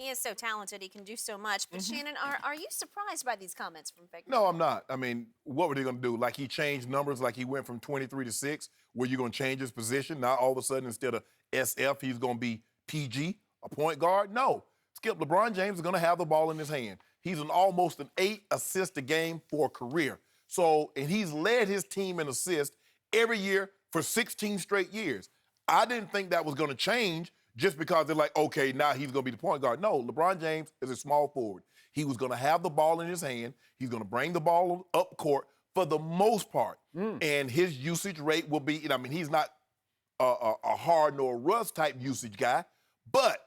He is so talented. He can do so much. But Shannon, are you surprised by these comments from Baker? No, I'm not. I mean, what were they going to do? Like he changed numbers, like he went from 23 to 6, where you're going to change his position. Now all of a sudden, instead of SF, he's going to be PG, a point guard? No. Skip, LeBron James is going to have the ball in his hand. He's almost an 8 assist a game for a career. So, and he's led his team in assists every year for 16 straight years. I didn't think that was going to change just because they're like, okay, now he's going to be the point guard. No, LeBron James is a small forward. He was going to have the ball in his hand. He's going to bring the ball up court for the most part. And his usage rate will be, I mean, he's not a hard nor Russ type usage guy, but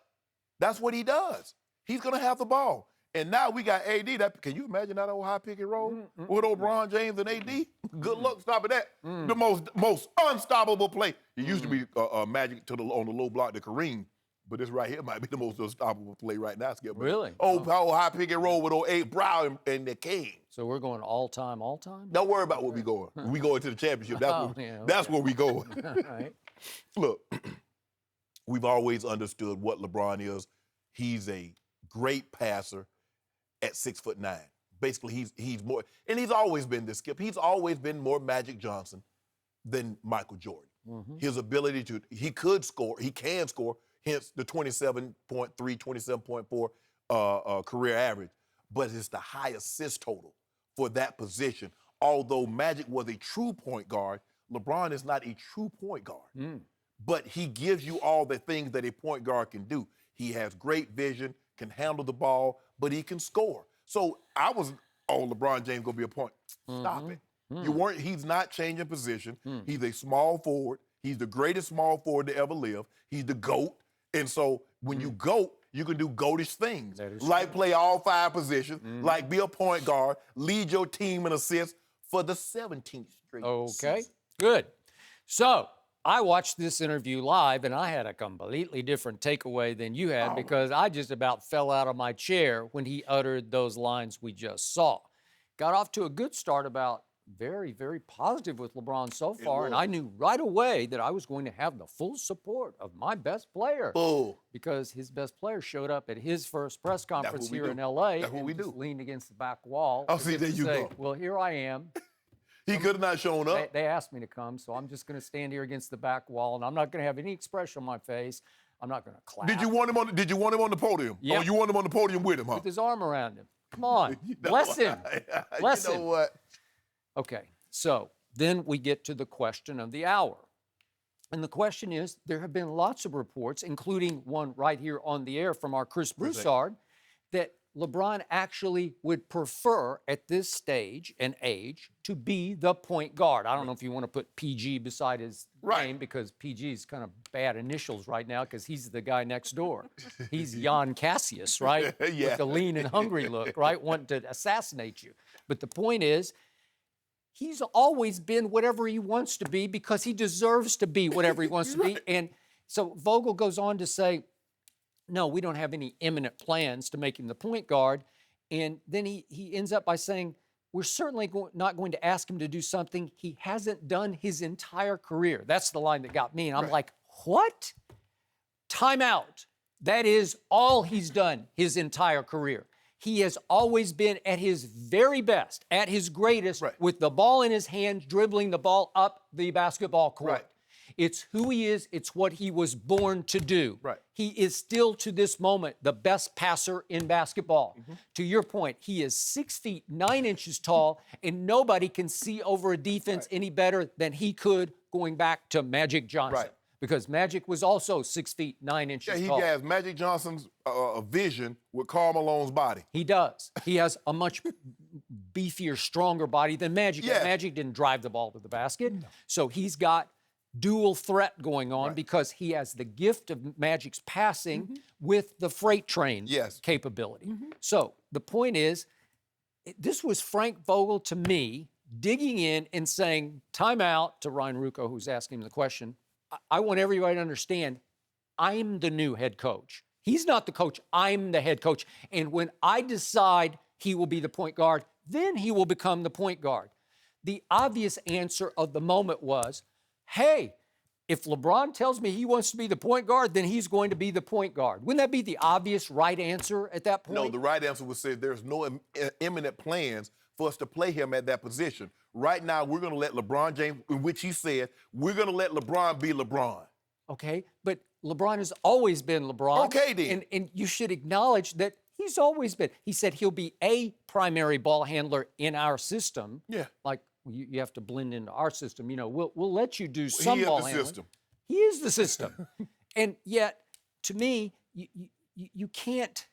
that's what he does. He's going to have the ball. And now we got AD. Can you imagine that old high pick and roll with LeBron James and AD? Good luck stopping that. The most unstoppable play. It used to be Magic on the low block to Kareem, but this right here might be the most unstoppable play right now, Skip. Really? Old high pick and roll with old A. Brown and the King. So we're going all-time? Don't worry about where we going. We going to the championship. That's where we going. All right. Look, we've always understood what LeBron is. He's a great passer at 6'9". Basically, he's more, and he's always been this, Skip. He's always been more Magic Johnson than Michael Jordan. His ability he can score, hence the 27.3, 27.4 career average. But it's the high assist total for that position. Although Magic was a true point guard, LeBron is not a true point guard. But he gives you all the things that a point guard can do. He has great vision, can handle the ball, but he can score. So I was, LeBron James gonna be a point. Stop it. He's not changing position. He's a small forward. He's the greatest small forward to ever live. He's the GOAT. And so when you GOAT, you can do GOATish things. Like play all 5 positions, like be a point guard, lead your team in assists for the 17th straight season. Good. So I watched this interview live, and I had a completely different takeaway than you had because I just about fell out of my chair when he uttered those lines we just saw. Got off to a good start about very, very positive with LeBron so far, and I knew right away that I was going to have the full support of my best player because his best player showed up at his first press conference here in L.A. That's what we do. Leaned against the back wall. Oh, see, there you go. Well, here I am. He could have not shown up. They asked me to come, so I'm just going to stand here against the back wall, and I'm not going to have any expression on my face. I'm not going to clap. Did you want him on the podium? Yeah. Or you want him on the podium with him, huh? With his arm around him. Come on. Bless him. Bless him. You know what? Okay, so then we get to the question of the hour. And the question is, there have been lots of reports, including one right here on the air from our Chris Broussard, that LeBron actually would prefer at this stage and age to be the point guard. I don't know if you want to put PG beside his name because PG is kind of bad initials right now because he's the guy next door. He's Jan Cassius, right? With the lean and hungry look, right? Wanting to assassinate you. But the point is, he's always been whatever he wants to be because he deserves to be whatever he wants to be. And so Vogel goes on to say, no, we don't have any imminent plans to make him the point guard. And then he ends up by saying, we're certainly not going to ask him to do something he hasn't done his entire career. That's the line that got me. And I'm like, what? Time out. That is all he's done his entire career. He has always been at his very best, at his greatest, with the ball in his hand, dribbling the ball up the basketball court. It's who he is. It's what he was born to do. He is still, to this moment, the best passer in basketball. To your point, he is 6 feet 9 inches tall, and nobody can see over a defense any better than he could going back to Magic Johnson. Because Magic was also 6 feet 9 inches tall. He has Magic Johnson's vision with Karl Malone's body. He does. He has a much beefier, stronger body than Magic. Magic didn't drive the ball to the basket. So he's got dual threat going on because he has the gift of Magic's passing with the freight train capability. So the point is, this was Frank Vogel to me digging in and saying, time out to Ryan Rucco, who's asking him the question. I want everybody to understand, I'm the new head coach. He's not the coach, I'm the head coach. And when I decide he will be the point guard, then he will become the point guard. The obvious answer of the moment was, hey, If LeBron tells me he wants to be the point guard, then he's going to be the point guard. Wouldn't that be the obvious right answer at that point? No, the right answer would say there's no imminent plans for us to play him at that position. Right now, we're going to let LeBron James, in which he said, we're going to let LeBron be LeBron. Okay, but LeBron has always been LeBron. Okay, then. And you should acknowledge that he's always been. He said he'll be a primary ball handler in our system. Yeah. Like you have to blend into our system. You know, we'll let you do some He is ball the handling. system. He is the system. And yet, to me, you can't.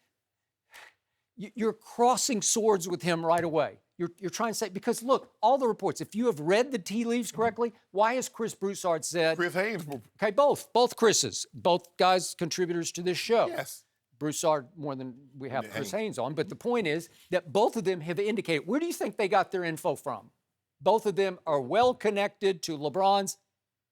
You're crossing swords with him right away. You're trying to say, because look, all the reports, if you have read the tea leaves correctly, why has Chris Broussard said... Chris Haynes. Okay, both Chris's, both guys contributors to this show. Yes. Broussard more than we have Chris Haynes on, but the point is that both of them have indicated, where do you think they got their info from? Both of them are well connected to LeBron's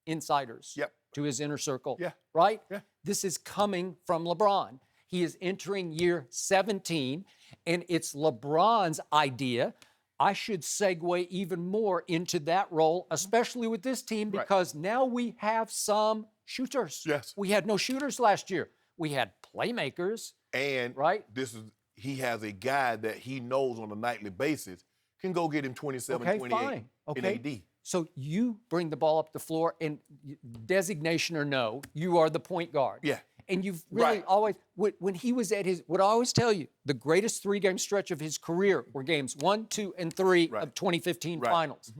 insiders, Yep. to his inner circle, Yeah. right? Yeah. This is coming from LeBron. He is entering year 17, and it's LeBron's idea. I should segue even more into that role, especially with this team, because now we have some shooters. Yes. We had no shooters last year. We had playmakers. And right? he has a guy that he knows on a nightly basis can go get him 27, Okay, 28 fine. in Okay. AD. So you bring the ball up the floor, and designation or no, you are the point guard. Yeah. And you've really Right. always, when he was at his, what I always tell you, the greatest 3-game stretch of his career were games 1, 2, and 3 of 2015 finals.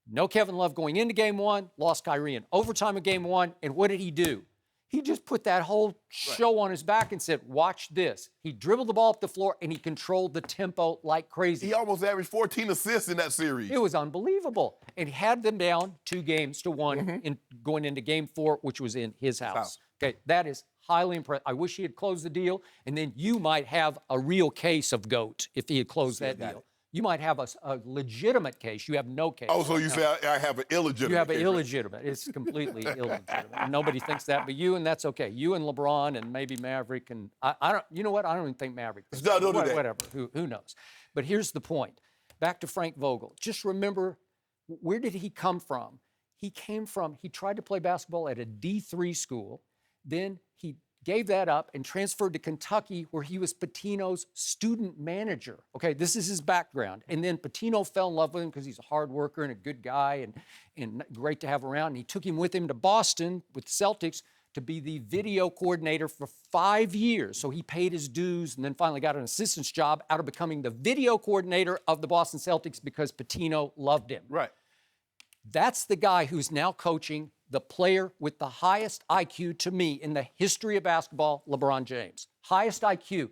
No Kevin Love going into game 1, lost Kyrie in overtime of game 1, and what did he do? He just put that whole show on his back and said, watch this. He dribbled the ball up the floor, and he controlled the tempo like crazy. He almost averaged 14 assists in that series. It was unbelievable. And he had them down 2-1 in going into game 4, which was in his house. Okay, that is highly impressive. I wish he had closed the deal, and then you might have a real case of GOAT if he had closed that deal. You might have a legitimate case. You have no case. Oh, so you say I have an illegitimate You have an case, illegitimate. It's completely illegitimate. And nobody thinks that but you, and that's okay. You and LeBron and maybe Maverick, and I don't, you know what? I don't even think Maverick. No, don't do that. Whatever, who knows? But here's the point. Back to Frank Vogel. Just remember, where did he come from? He tried to play basketball at a D3 school. Then he gave that up and transferred to Kentucky, where he was Pitino's student manager. Okay, this is his background. And then Pitino fell in love with him because he's a hard worker and a good guy and great to have around. And he took him with him to Boston with the Celtics to be the video coordinator for 5 years. So he paid his dues and then finally got an assistant's job out of becoming the video coordinator of the Boston Celtics because Pitino loved him. Right. That's the guy who's now coaching the player with the highest IQ to me in the history of basketball, LeBron James. Highest IQ.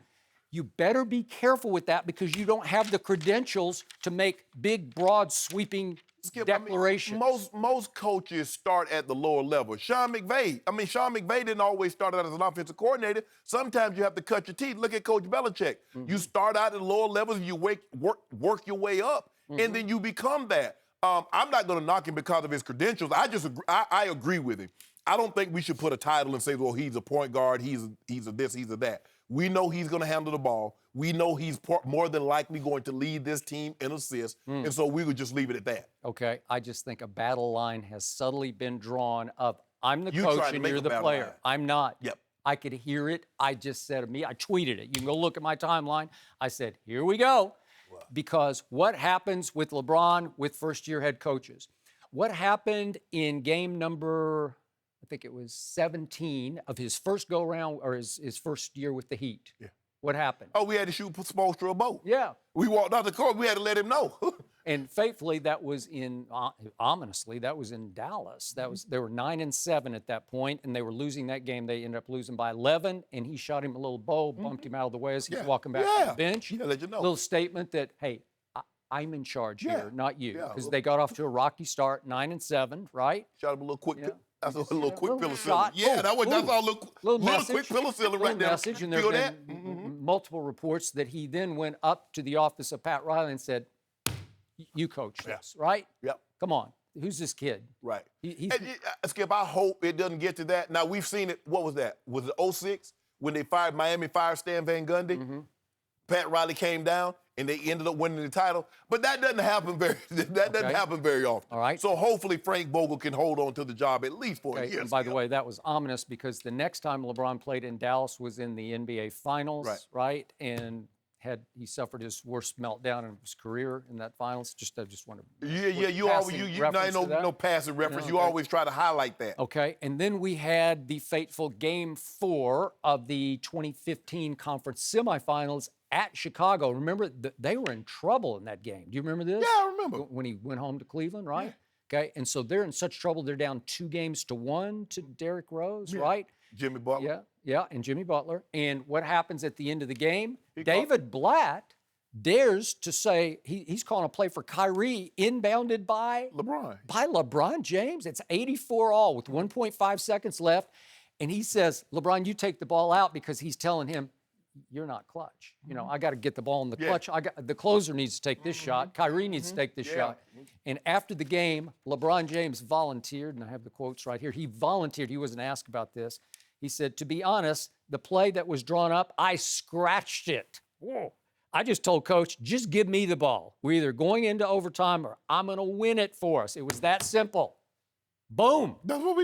You better be careful with that because you don't have the credentials to make big, broad, sweeping declarations. Most coaches start at the lower level. Sean McVay didn't always start out as an offensive coordinator. Sometimes you have to cut your teeth. Look at Coach Belichick. You start out at the lower levels, you work your way up, and then you become that. I'm not going to knock him because of his credentials. I agree with him. I don't think we should put a title and say, well, he's a point guard, he's a this, he's a that. We know he's going to handle the ball. We know he's more than likely going to lead this team in assists, and so we would just leave it at that. Okay, I just think a battle line has subtly been drawn of, I'm the coach and you're the player. Line. I'm not. Yep. I could hear it. I just said to me, I tweeted it. You can go look at my timeline. I said, here we go. Because what happens with LeBron with first-year head coaches? What happened in game number, I think it was 17 of his first go-around or his first year with the Heat? Yeah. What happened? Oh, we had to shoot Spoelstra a boat. Yeah. We walked out the court. We had to let him know. And faithfully, that was ominously, that was in Dallas. They were 9-7 at that point, and they were losing that game. They ended up losing by 11, and he shot him a little bow, bumped him out of the way as he was walking back to the bench. Yeah, let you know. Little statement that, hey, I'm in charge here, not you. Yeah. Because they got off to a rocky start, 9-7, right? Shot him a little quick. Yeah. That's a little quick Little penicillin. shot. Yeah, that's all. Little quick penicillin right there. Message, and there Feel have that? been multiple reports that he then went up to the office of Pat Riley and said, you coach this, right? Yep. Come on. Who's this kid? Right. He's, Skip, I hope it doesn't get to that. Now, we've seen it. What was that? Was it 06 when Miami fired Stan Van Gundy? Pat Riley came down, and they ended up winning the title. But that doesn't happen very often. All right. So hopefully Frank Vogel can hold on to the job at least for a Okay, year. and by the way, that was ominous because the next time LeBron played in Dallas was in the NBA Finals, right? And he suffered his worst meltdown in his career in that finals. I just want to. You always no passive reference. You always try to highlight that. Okay, and then we had the fateful Game 4 of the 2015 conference semifinals at Chicago. Remember, they were in trouble in that game. Do you remember this? Yeah, I remember. When he went home to Cleveland, right? Yeah. Okay, and so they're in such trouble. They're down 2-1 to Derrick Rose, right? Jimmy Butler. Yeah, and Jimmy Butler. And what happens at the end of the game? David Blatt dares to say he's calling a play for Kyrie inbounded by LeBron James. It's 84-all with 1.5 seconds left. And he says, LeBron, you take the ball out, because he's telling him, you're not clutch. You know, I got to get the ball in the clutch. The closer needs to take this shot. Kyrie needs to take this shot. And after the game, LeBron James volunteered, and I have the quotes right here. He volunteered. He wasn't asked about this. He said, to be honest, the play that was drawn up, I scratched it. Whoa. I just told Coach, just give me the ball. We're either going into overtime or I'm going to win it for us. It was that simple. Boom. That's what we